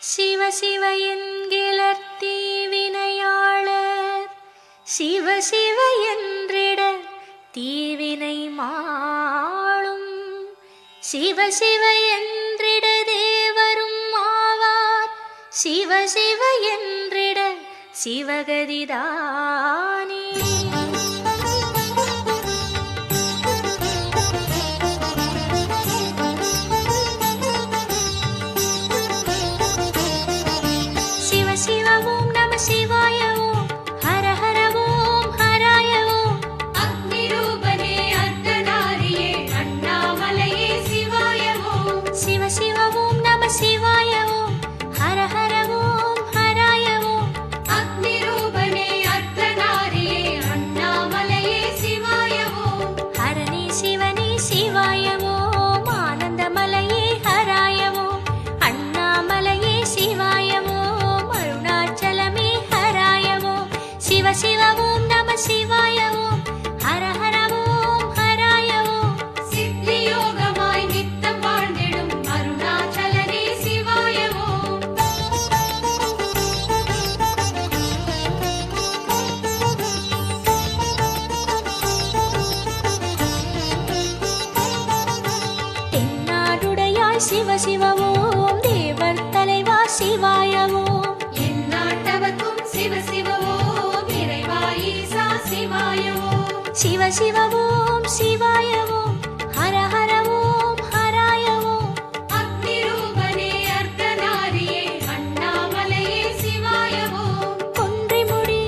சிவ சிவ என்கிலர் தீவினையாளர் சிவ சிவ என்றிட தீவினை மாளும் சிவ சிவ என்றிட தேவரும் ஆவார் சிவ சிவ என்றிட சிவகதிதானே. சிவ ஓம் நம சிவாய ஓம் ஹர ஹர ஓம் ஹராய ஓம் சித்தி யோகமாய் நித்தம் வாழ்ந்திடும் அருணாச்சலனே சிவாய ஓம். தென்னாடுடையாய் சிவ சிவ ஓம் தேவர் தலைவா சிவாய ஓம். எந்நாட்டவர்க்கும் சிவ சிவ சிவ சிவ ஓம் சிவாய ஓம் ஹர ஹர ஓம் ஹராய ஓம் அக்னி ரூபனே அர்த்தநாரியே அண்ணாமலையே சிவாய ஓம். கொன்றை முடி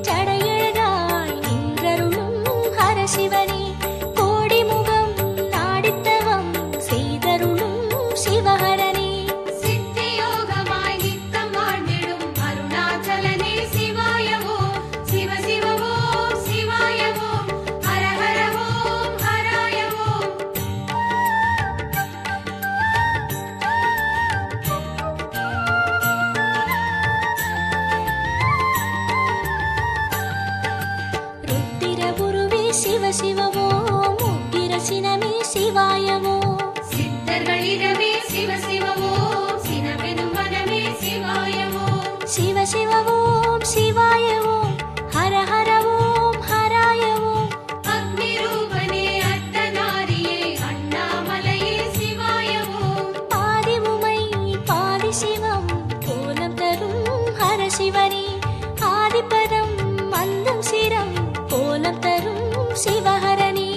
சடையழகாய் நின்றருளும் ஹர சிவனே கோடி முகம் நாடித்தவம் செய்தருளும் சிவஹரனே சித்தி யோகமாய் நித்தம் வாழ்ந்திடும் அருணாச்சலனே சிவாய ஓம். சிவ சிவ ஓம் சிவாய ஓம் சிவ சிவ ஓம் உக்கிர சினமே சிவாய ஓம். சித்தர்களிடமே சிவ சிவ ஓம் சினமெனும் மனமே சிவாய ஓம். சிவ சிவ ஓம் சிவாய ஓம் ஹர ஹர ஓம் ஹராய ஓம் அக்னி ரூபனே அர்த்தநாரியே அண்ணாமலையே சிவாய ஓம். பாதி உமை பாதி சிவம் கோலம் தரும் ஹர சிவனே ஆதிபதம் மந்தம் சிரம் கோலம் தரும் சிவஹரணி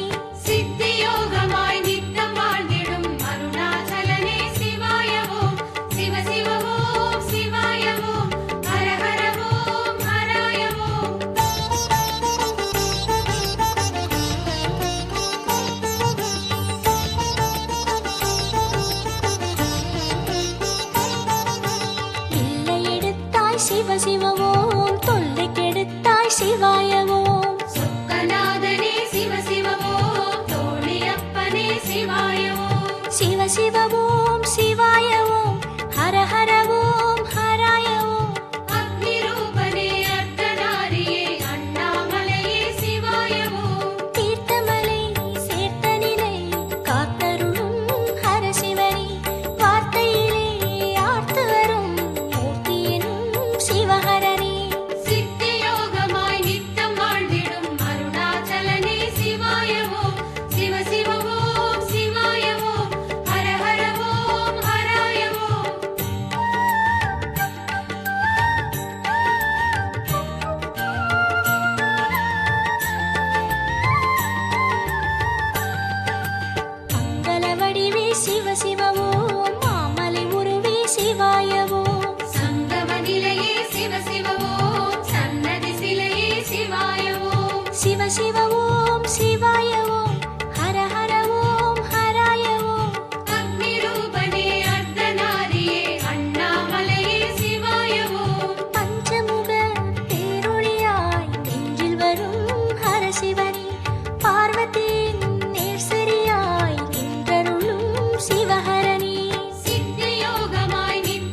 சித்தி யோகமாய் நித்தம் வாழ்ந்திடும் அருணாச்சலனே சிவாய ஓம். சிவ சிவ ஓம் சிவாய ஓம் ஹர ஹர ஓம் ஹராய ஓம். இல்லை எடுத்தாய் சிவ சிவ ஓம் தொல்லை கெடுத்தாய் சிவாய ஓம். சிவ சிவ ஓம் சிவாய ஓம் ஹர ஹர ஓம் ஹராய ஓம் அக்னி ரூபனே அர்த்தநாரியே அண்ணாமலையே சிவாய ஓம். தீர்த்தமலை சேர்த்த நிலை காத்தருளும் ஹர சிவனே வார்த்தையிலே ஆர்த்து வரும் மூர்த்தி எனும் சிவஹரனே சித்தி யோகமாய் நித்தம் வாழ்ந்திடும் அருணாச்சலனே சிவாய ஓம். சிவ சிவ ஓம் சிவாய ஓம் சிவ சிவ ஓம் மாமலை உருவே சிவாய ஓம். சங்கம நிலையே சிவ சிவ ஓம் சன்னதி சிலையே சிவாய ஓம். சிவ சிவ ஓம் சிவாய ஓம் ஹர ஹர ஓம் ஹராய ஓம் அக்னி ரூபனே அர்த்தநாரியே அண்ணாமலையே சிவாய ஓம். பஞ்சமுக பேரொளியாய் நெஞ்சில் வரும் ஹர சிவனே பார்வதியின் நேர்சரியாய் நின்றருளும் சிவஹரணி சித்தி யோகமாய் நித்தம்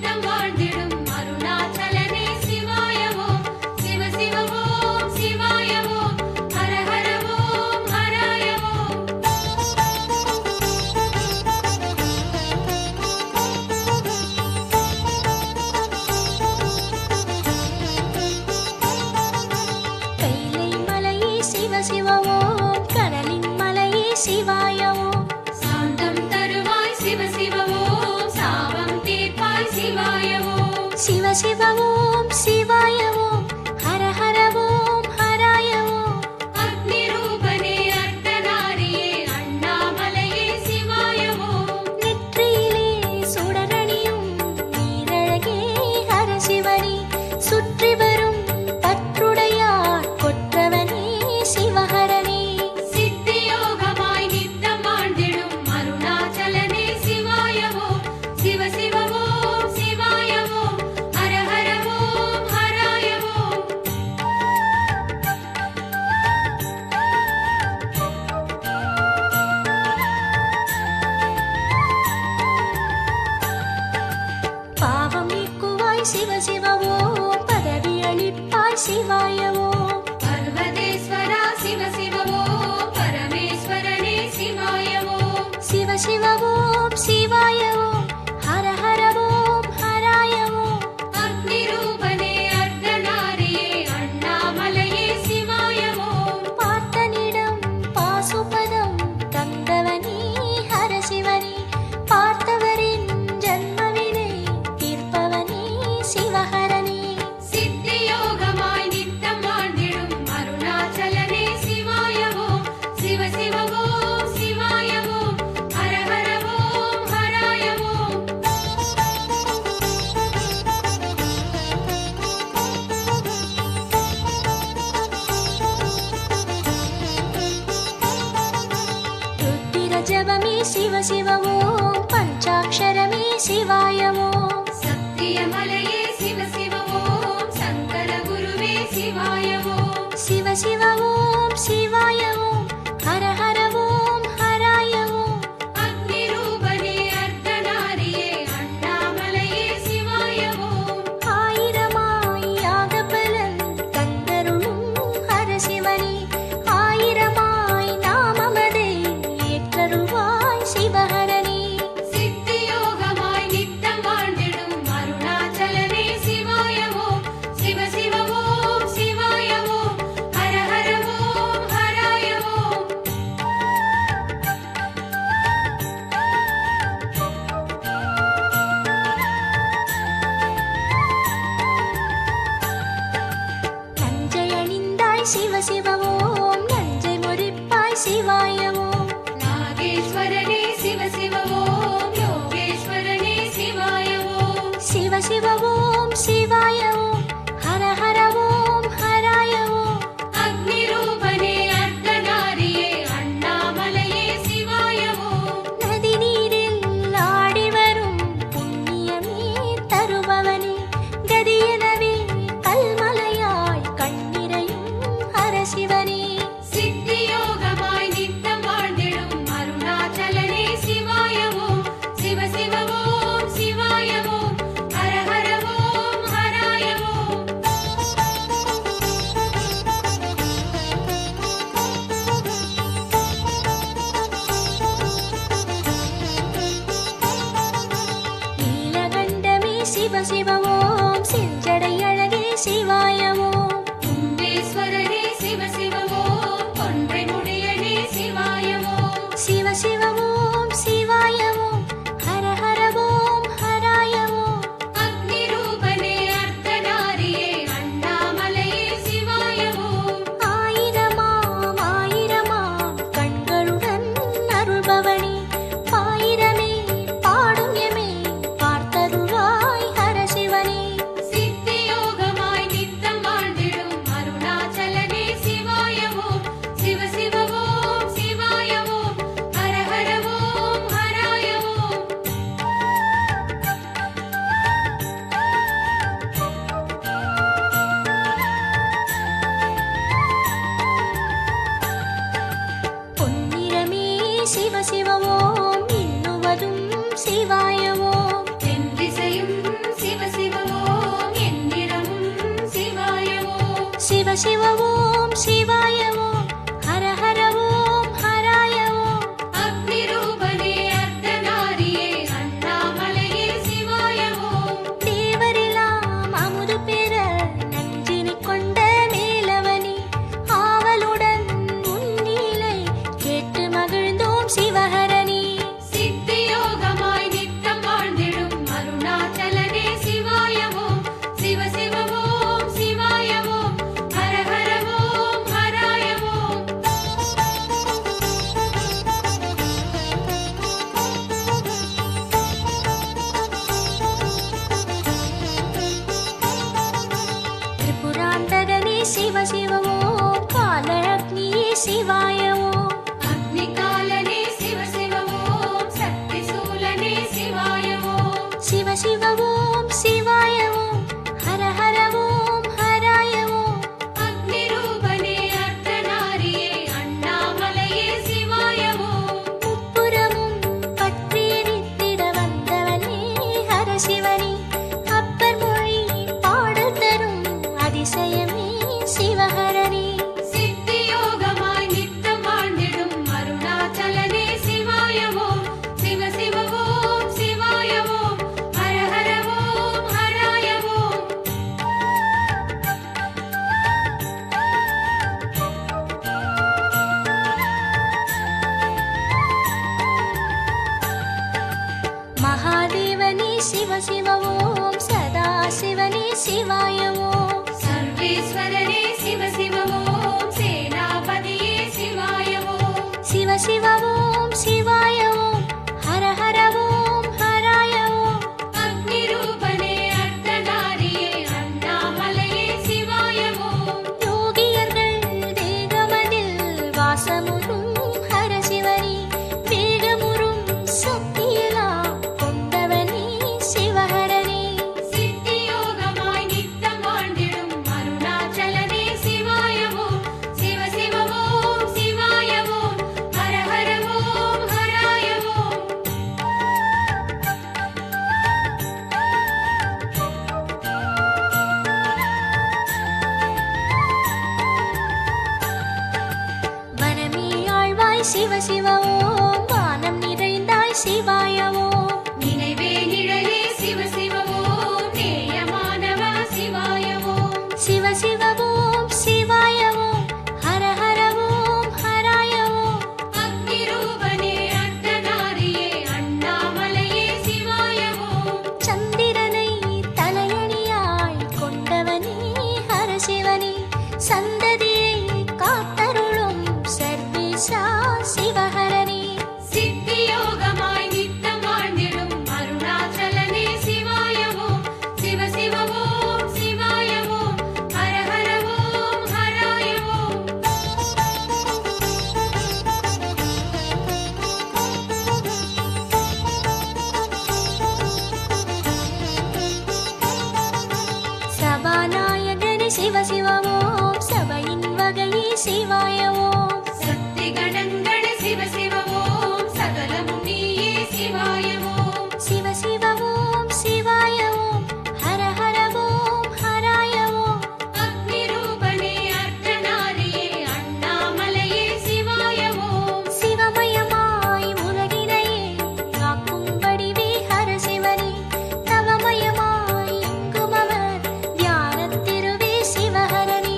சிவ சிவ ஓம் பதவி அளிப்பாய் சிவாய ஓம் பர்வதேஸ்வரா சிவ சிவ ஓம் பரமேஸ்வரனே சிவாய ஓம் சிவ சிவ ஓம் சிவாய ஓம் ஹர ஹர ஓம் ஹராய ஓம் அக்னி ரூபனே அர்த்தநாரியே அண்ணாமலையே சிவாய ஓம் பார்த்தனிடம் பாசுபதம் தந்தவனே ஹர சிவனே பார்த்தவரின் ஜன்மவினை தீர்ப்பவனே சிவஹரனே சித்தியோகமாய் நித்தம் வாழ்ந்திடும் அருணாச்சலனே சிவாய ஓம் சிவ சிவ ஓம் சிவாய ஓம் ஹர ஹர ஓம் ஹராய ஓம் ருத்திர ஜபமே சிவ சிவ ஓம் பஞ்சாட்சரமே சிவாய ஓம் சத்தியமலையே சிவ சிவ ஓம் சங்கர குருவே சிவாய ஓம் சிவ சிவ ஓம் சிவாய ஓம் ஹர ஹர ஓம் ஹராய ஓம் அக்னி ரூபனே அர்த்தநாரியே அண்ணாமலையே சிவாய ஓம் ஆயிரமாய் யாக பலன் தந்தருளும் ஹர சிவனே ஆயிரமாய் நாமமதை ஏற்றருள்வாய் சிவஹரனே சித்தியோகமாய் நித்தம் வாழ்ந்திடும் அருணாச்சலனே சிவாய ஓம் சிவ சிவ ஓம் சிவாய ஓம் ஹர ஹர ஓம் ஹராய ஓம் நஞ்சை அணிந்தாய் சிவ சிவ ஓம் நஞ்சை முறிப்பாய் சிவாய ஓம் நாகேஸ்வரனே சிவ சிவ ஓம் யோகேஸ்வரனே சிவாய ஓம் சிவ சிவ ஓம் சிவாய ஓம் ஹர ஹர ஓம் ஹராய ஓம் அக்னி ரூபனே அர்த்தநாரியே அண்ணாமலையே சிவாய ஓம் நதி நீரில் ஆடி வரும் புண்ணியமே தருபவனே கதியனவே கல்மலையாய் கண்ணிரையும் ஹர சிவனே சித்தியோகமாய் நித்தம் வாழ்ந்திடும் அருணாச்சலனே சிவாய ஓம் சிவ சிவ ஓம் சிவாய ஓம் ஹர ஹர ஓம் ஹராய ஓம் நீலகண்டமே சிவ சிவ ஓம் செஞ்சடை அழகே சிவாய ஓம் கும்பேஸ்வரனே சிவ சிவ ஓம் கொன்றை முடியனே சிவாய ஓம் சிவ சிவ ஓம் சிவாய ஓம் ஹர ஹர ஓம் ஹராய ஓம் அக்னி ரூபனே அர்த்தநாரியே அண்ணாமலையே சிவாய ஓம் ஆயிரமாம் கண்களுடன் அருள்பவனே ஆயிரமே பாடும் எமே பார்த்தருளாய் ஹர சிவனே சித்தியோகமாய் நித்தம் வாழ்ந்திடும் அருணாச்சலனே சிவாய ஓம் சிவ சிவ ஓம் சிவாய ஓம் ஹர ஹர ஓம் ஹராய ஓம் பொன்னிறமே சிவ சிவ ஓம் இன்னுவதும் சிவாய ஓம் தென்திசையும் சிவ சிவ ஓம் எந்நிறமும் சிவாய ஓம் சிவ சிவ ஓம் சிவாய ஓம் ஹர ஹர ஓம் ஹராய ஓம் அக்னி ரூபனே அர்த்தநாரியே அண்ணாமலையே சிவாய ஓம் தேவரெல்லாம் அமுது பெற நஞ்சினை கொண்ட மேலவனே ஆவலுடன் உன்னீலை கேட்டு மகிழ்ந்தோம் சிவஹரனே சித்தியோகமாய் நித்தம் வாழ்ந்திடும் அருணாச்சலனே சிவாய ஓம் சிவ சிவ ஓம் சிவாய ஓம் ஹர ஹர ஓம் ஹராய ஓம் திரிபுராந்தகனே சிவ சிவ ஓம் கால அக்னியே சிவாய ஓம் அக்னி காலனே சிவ சிவ ஓம் சக்தி சூலனே சிவாய ஓம் சிவ சிவ ஓம் சிவாய ஓம் ஹர ஹர ஓம் ஹராய ஓம் அக்னி ரூபனே அர்த்தநாரியே அண்ணாமலையே சிவாய ஓம் முப்புறமும் பற்றி எரித்திட வந்தவனே ஹர சிவனே அப்பர் மொழி சிவ ஓம் சதா சிவனே சிவாய ஓம் சர்வேஸ்வரனே சிவ சிவ ஓம் சேனாபதியே சிவாய ஓம் சிவ சிவ ஓம் சிவாய ஓம் ஹர ஹர ஓம் ஹராய ஓம் அக்னி ரூபனே அர்த்தநாரியே அண்ணாமலையே சிவாய ஓம் யோகியர்கள் தேகமதில் வாசமுறும் ஹர சிவனே வேகமுறும் சக்தியெல்லாம் கொண்டவனே சிவஹரனே சித்தி யோகமாய் நித்தம் வாழ்ந்திடும் அருணாச்சலனே சிவாய ஓம் சிவ சிவ ஓம் சிவாய ஓம் ஹர ஹர ஓம் ஹராய ஓம் வனமே ஆழ்வாய் சிவ சிவ ஓம் வானம் நிறைந்தாய் சிவாய ஓம் நினைவே நிழலே சிவ சிவ ஓம் நேயமானவா சிவாய ஓம் சிவ சிவ ஓம் சிவாய ஓம் ஹர ஹர ஓம் ஹராய ஓம் அக்னி ரூபனே அர்த்தநாரியே அண்ணாமலையே சிவாய ஓம் சந்திரனை தலையணியாய் கொண்டவனே ஹர சிவனே சந்ததியை காத்தருளும் சர்வேசா சிவஹரனே சித்தி யோகமாய் நித்தம் வாழ்ந்திடும் அருணாச்சலனே சிவாய ஓம் சிவ சிவ ஓம் சிவாய ஓம் ஹர ஹர ஓம் ஹராய ஓம் சபாநாயகனே சிவ சிவ ஓம் சபையின் வகையே சிவாய ஓம் சக்தி கணங்களே சிவ சிவ ஓம் சகலமும் நீயே சிவாய ஓம் சிவ சிவ ஓம் சிவாய ஓம் ஹர ஹர ஓம் ஹராய ஓம் அக்னி ரூபனே அர்த்தநாரியே அண்ணாமலையே சிவாய ஓம் சிவமயமாய் உலகினையே காக்கும்படிவே ஹர சிவனே தவமயமாய் எங்கும் அவர் தியானத்திருவே சிவஹரனே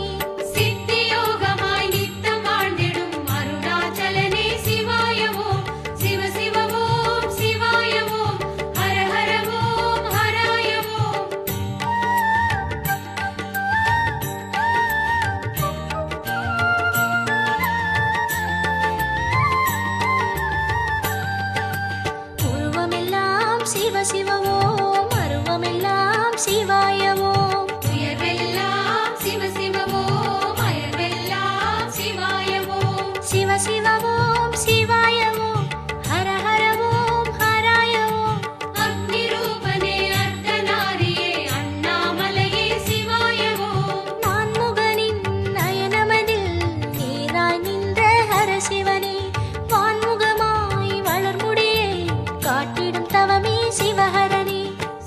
சித்தி யோகமாய் நித்தம் வாழ்ந்திடும் அருணாச்சலனே சிவாய ஓம் சிவ சிவ ஓம் சிவாய ஓம் ஹர ஹர ஓம் ஹராய ஓம் உருவமெல்லாம் சிவ சிவ ஓம் அருவமெல்லாம் சிவாய ஓம் உயர்வெல்லாம் சிவ சிவ ஓம் அயர்வெல்லாம் சிவாய ஓம் சிவ சிவ ஓம் சிவாய ஓம் ஹர ஹர ஓம் ஹராய ஓம் அக்னி ரூபனே அர்த்தநாரியே அண்ணாமலையே சிவாய ஓம் நான்முகனின் நயனமதில் நேராய் நின்ற ஹர சிவனே வான்முகமாய் வளர்முடியை காட்டிடும் தவமே சிவஹரனே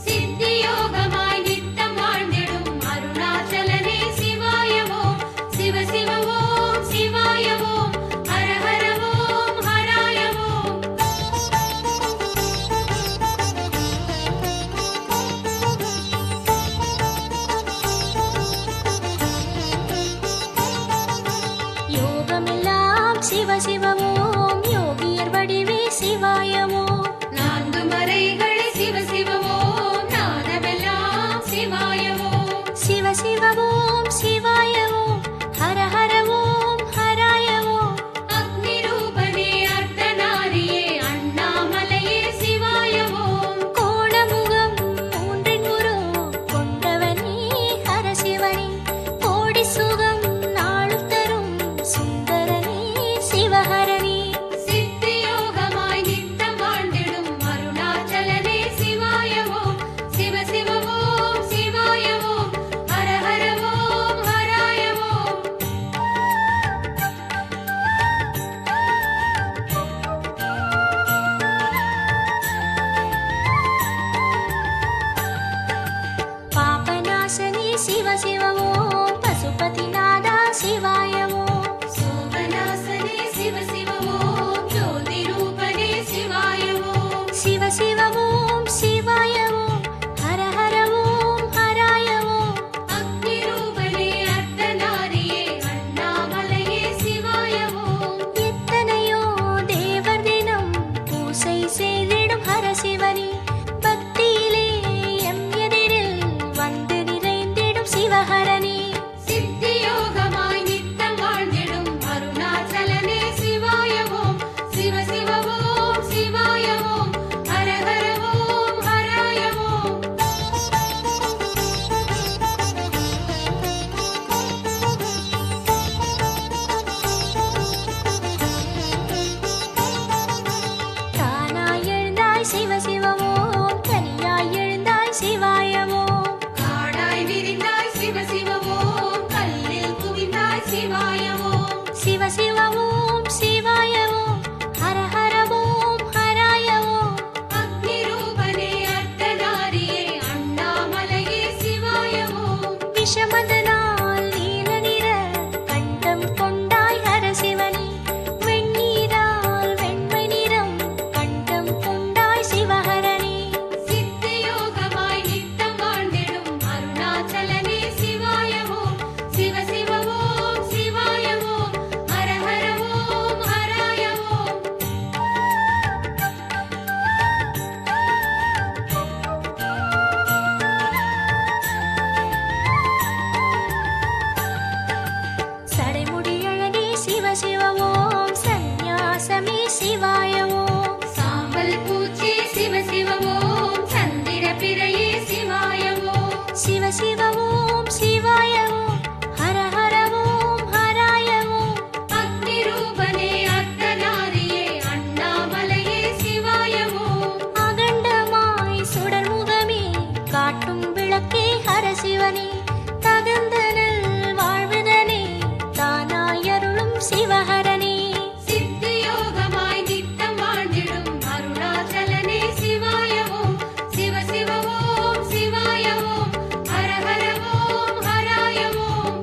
சித்தி யோகமாய் நித்தம் வாழ்ந்திடும் அருணாச்சலனே சிவாய ஓம் சிவ சிவ ஓம் சிவாய ஓம் ஹர ஹர ஓம் ஹராய ஓம் யோகமெல்லாம் சிவ சிவ ஓம் யோகியர் வடிவே சிவாய ஓம் நான்கு மறைகளே சிவ சிவ ஓம் நாதமெல்லாம் சிவாய ஓம் சிவ சிவ ஓம் சிவாய ஓம் ஹர ஹர ஓம் ஹராய ஓம் அக்னி ரூபனே அர்த்தநாரியே அண்ணாமலையே சிவாய ஓம் கோணமுகம் மூன்றின் உருவம் கொண்டவனே ஹர சிவனே கோடி சுகம் நாளும் தரும் சுந்தரனே சிவஹரனே சித்தி யோகமாய் நித்தம் வாழ்ந்திடும் அருணாச்சலனே சிவாய ஓம் சிவ சிவ ஓம் சிவாய ஓம் ஹர ஹர ஓம் ஹராய ஓம் பாபநாசனே சிவ சிவ ஓம் பசுபதிநாதா சிவாய ஓம் சோகநாசனே சிவ சிவ ஓம் ஜோதி ரூபனே சிவாய ஓம் சிவ சிவ ஓம் சிவாய ஓம் ஹர ஹர ஓம் ஹராய ஓம் அக்னி ரூபனே அர்த்தநாரியே அண்ணாமலையே சிவாய ஓம் எத்தனையோ தேவர் தினம் பூசை செய்திடும் ஹர சிவனே பக்தியிலே காட்டும் விளக்கே ஹரசிவனே தகுந்தனல் வாழ்வதனே தானாய் அருளும் சிவஹரனே சித்தியோகமாய் நித்தம் வாழ்ந்திடும் அருணாச்சலனே சிவாய ஓம் சிவ சிவ ஓம் சிவாய ஓம் ஹர ஹர ஓம் ஹராய ஓம்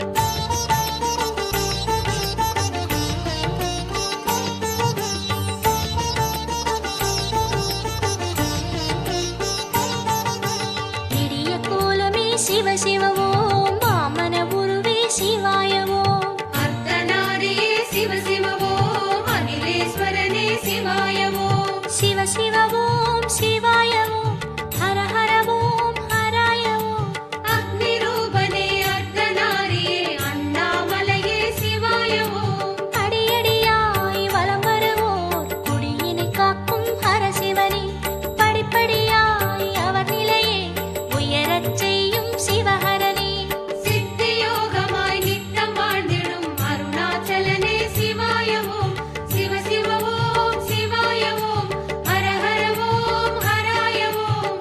நெடிய கோலமே சிவ சிவ ஓம் வாமன குருவே சிவாய ஓம் அர்த்தநாரியே சிவ சிவ ஓம் அகிலேஸ்வரனே சிவாய ஓம் சிவ சிவ ஓம் சிவாய ஓம் ஹர ஹர ஓம் ஹராய ஓம் அக்னி ரூபனே அர்த்தநாரியே அண்ணாமலையே சிவாய ஓம் அடியடியாய் வலம் வருவோர் குடியினை காக்கும் ஹரசிவனே படிப்படியாய் அவர் நிலையே உயரச் செய்யும் சிவஹரனே சித்தியோகமாய் நித்தம் வாழ்ந்திடும் அருணாச்சலனே சிவாய ஓம் சிவ சிவ ஓம் சிவாய ஓம் ஹர ஹர ஓம் ஹராய ஓம்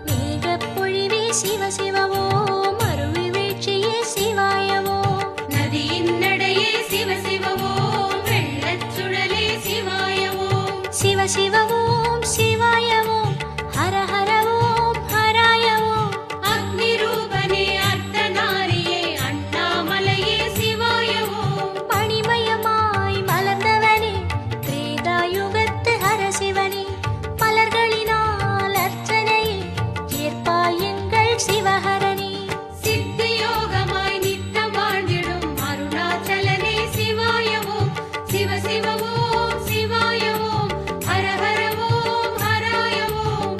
மேகப் பொழிவே சிவ சிவ ஓம் அருவி வீழ்ச்சியே சிவாய ஓம் நதியின் நடையே சிவ சிவ ஓம் வெள்ளச் சுழலே சிவாய ஓம் சிவ சிவ ஓம் சிவாய ஓம் ஹர ஹர ஓம் ஹராய ஓம் அக்னி ரூபனே அர்த்தநாரியே அண்ணாமலையே சிவாய ஓம் மணிமயமாய் மலர்ந்தவனே திரேதாயுகத்து ஹரசிவனே மலர்களினால் அர்ச்சனையை ஏற்பாய் எங்கள் சிவஹரனே சித்தியோகமாய் நித்தம் வாழ்ந்திடும் அருணாச்சலனே சிவாய ஓம் சிவ சிவ ஓம் சிவாய ஓம் ஹர ஹர ஓம் ஹராய ஓம்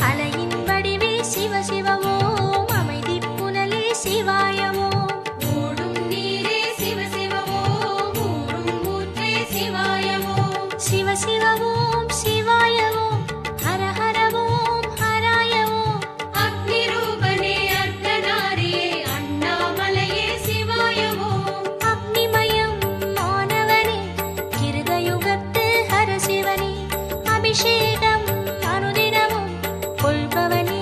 அலையின் வடிவே சிவ சிவ ஓம் அமைதி புனலே சிவாய ஓம் ஓடும் நீரே சிவ சிவ ஓம் ஊரும் ஊற்றே சிவாய ஓம் சிவ சிவ ஓம் சிவாய ஓம் ஹர ஹர ஓம் ஹராய ஓம் அக்னி ரூபனே அர்த்தநாரியே அண்ணாமலையே சிவாய ஓம் அக்னிமயம் மாணவனே கிருதயுகத்து ஹரசிவனே அபிஷேகம் அனுதினமும் கொள்பவனே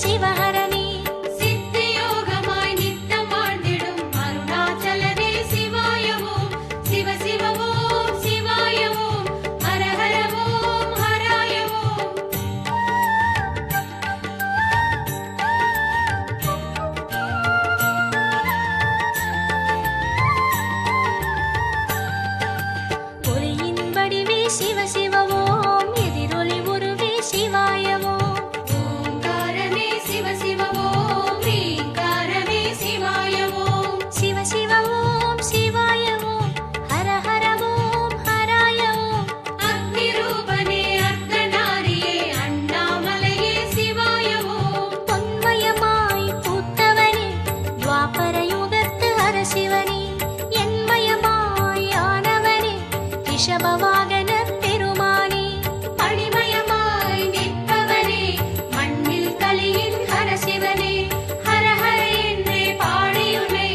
சிவஹரனே சித்தியோகமாய் நித்தம் வாழ்ந்திடும் அருணாச்சலனே சிவாய ஓம் சிவ சிவ ஓம் சிவாய ஓம் ஹர ஹர ஓம் ஹராய ஓம் ஒளியின் வடிவே சிவ சிவ ஓம் எதிரொலி உருவே சிவாய ஓம் ஓங்காரமே சிவ சிவ ஓம் ரீங்காரமே சிவாய ஓம் சிவ சிவ ஓம் சிவாய ஓம் ஹர ஹர ஓம் ஹராய ஓம் அக்னி ரூபனே அர்த்தநாரியே அண்ணாமலையே சிவாய ஓம் பொன்மயமாய் பூத்தவனே துவாபர யுகத்து ஹரசிவனே என்மயமாய் ஆனவனே ரிஷபவாகன பெருமானே மணிமயமாய் நிற்பவனே மண்ணில் கலியின் ஹரசிவனே ஹர ஹர என்றே பாடியுனை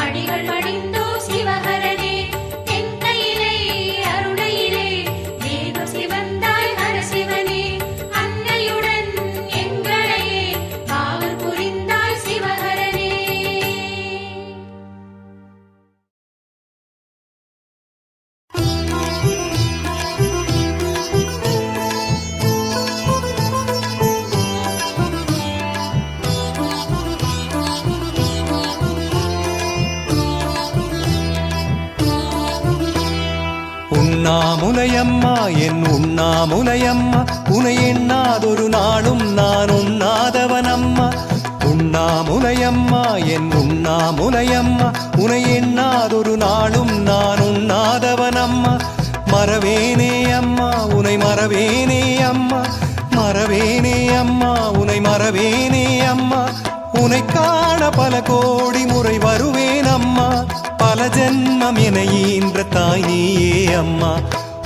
அடிகள் பணிந்தோ சிவஹரனே என் கையிலே அருணையிலே தேவ சிவந்தாய் ஹரசிவனே அன்னையுடன் எங்களையே காவல் புரிந்தாய் சிவஹரனே உண்ணாமுலையம்மா என் உண்ணாமுலையம்மா உனை எண்ணாதொரு நாளும் நான் உண்ணாதவனம்மா உண்ணாமுலையம்மா என் உண்ணாமுலையம்மா உனை எண்ணாதொரு நாளும் நான் உண்ணாதவனம்மா மறவேனே அம்மா உனை மறவேனே அம்மா மறவேனே அம்மா உனை மறவேனே அம்மா உனை காண பல கோடி முறை வருவேன் அம்மா பல ஜென்மம் என ஈன்ற தாய் நீயே அம்மா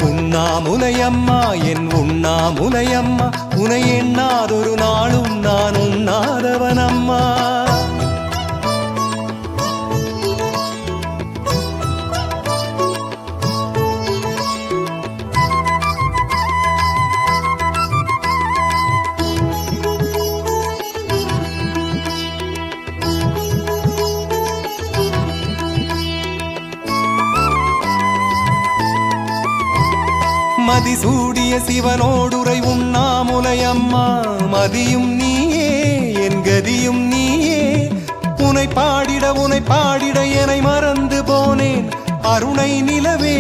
உண்ணாமுலையம்மா என் உண்ணாமுலையம்மா உனை எண்ணாதொரு நாளும் நான் உண்ணாதவனம்மா. மதிசூடிய சிவனோடுரை உண்ணாமுலையம்மா மதியும் நீயே என் கதியும் நீயே. உனை பாடிட என்னை மறந்து போனேன் அருணை நிலவே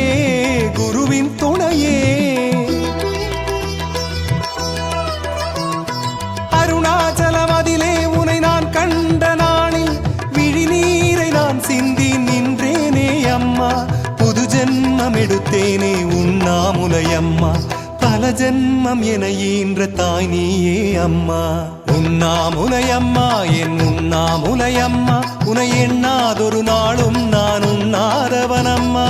குருவின் துணையே. அருணாச்சலமதிலே உனை நான் கண்ட நாளில் விழிநீரை நான் சிந்தி நின்றேனே அம்மா. புது ஜென்மம் எடுத்தேனே உண்ணாமுலையம்மா பல ஜென்மம் என ஈன்ற தாய் நீயே அம்மா. உண்ணாமுலையம்மா என் உண்ணாமுலையம்மா உனை எண்ணாதொரு நாளும் நான் உண்ணாதவனம்மா.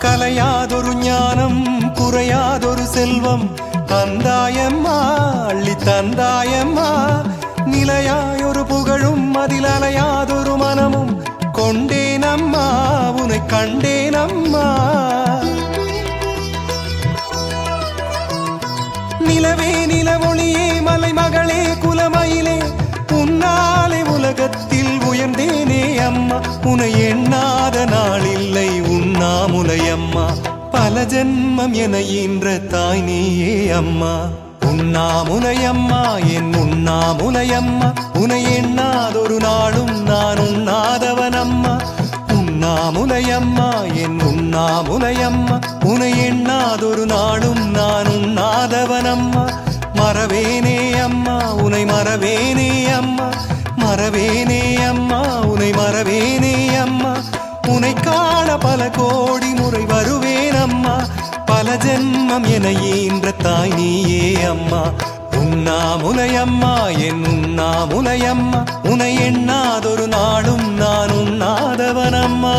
கலையாதொரு ஞானம் குறையாதொரு செல்வம் தந்தாயம்மா அள்ளி தந்தாயம்மா. நிலையாயொரு புகழும் அதில் அலையாதொரு மனமும் கொண்டேனம்மா உனை கண்டேனம்மா. நிலவே நிலவொளியே மலை மகளே குலமயிலே உன்னாலே உலகத்தில் உயர்ந்தேனே அம்மா. உனை எண்ணாத நாளில்லை உண்ணாமுலையம்மா பல ஜென்மம் என ஈன்ற தாய் நீயே அம்மா. உண்ணாமுலையம்மா என் உண்ணாமுலையம்மா உனை எண்ணாதொரு நாளும் நான் உண்ணாதவனம்மா. உண்ணாமுலையம்மா என் உண்ணாமுலையம்மா உனை எண்ணாதொரு நாளும் நான் உண்ணாதவனம்மா. மறவேனே அம்மா உனை மறவேனே அம்மா மறவேனே அம்மா உனை மறவேனே அம்மா. உனை காண பல கோடி முறை வருவேன் அம்மா பல ஜென்மம் என ஈன்ற தாய் நீயே அம்மா. உண்ணாமுலையம்மா என் உண்ணாமுலையம்மா உனை எண்ணாதொரு நாளும் நான் உண்ணாதவனம்மா.